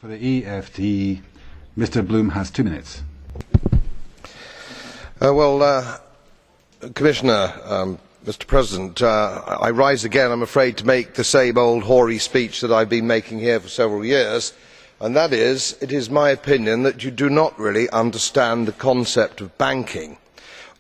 For the EFT, Mr. Bloom has 2 minutes. Commissioner, Mr. President, I rise again, I'm afraid, to make the same old hoary speech that I've been making here for several years, and that is, it is my opinion that you do not really understand the concept of banking.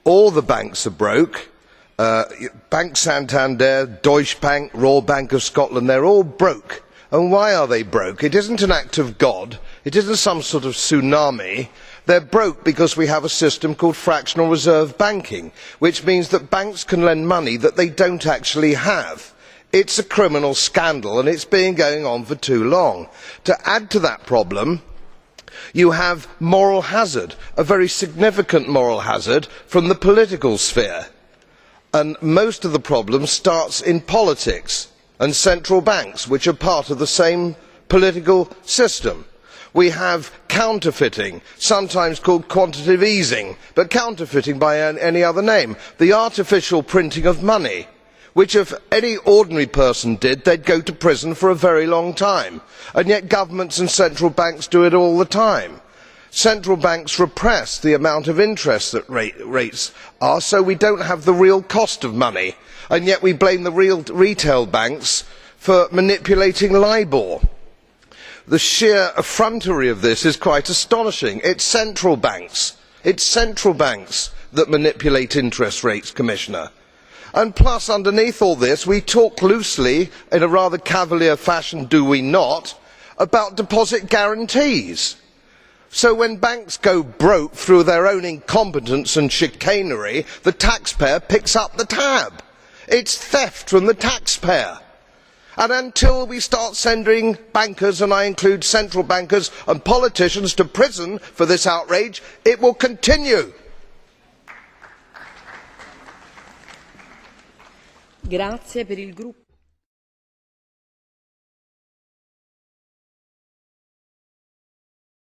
All the banks are broke. Bank Santander, Deutsche Bank, Royal Bank of Scotland, they're all broke. And why are they broke? It isn't an act of God. It isn't some sort of tsunami. They're broke because we have a system called fractional reserve banking, which means that banks can lend money that they don't actually have. It's a criminal scandal, and it's been going on for too long. To add to that problem, you have moral hazard, a very significant moral hazard from the political sphere. And most of the problem starts in politics and central banks, which are part of the same political system. We have counterfeiting, sometimes called quantitative easing, but counterfeiting by any other name. The artificial printing of money, which if any ordinary person did, they'd go to prison for a very long time. And yet governments and central banks do it all the time. Central banks repress the amount of interest that rates are, so we don't have the real cost of money. And yet we blame the real retail banks for manipulating LIBOR. The sheer effrontery of this is quite astonishing. It's central banks that manipulate interest rates, Commissioner. And plus, underneath all this, we talk loosely, in a rather cavalier fashion, do we not, about deposit guarantees. So when banks go broke through their own incompetence and chicanery, the taxpayer picks up the tab. It's theft from the taxpayer. And until we start sending bankers, and I include central bankers and politicians, to prison for this outrage, it will continue. Grazie per il gruppo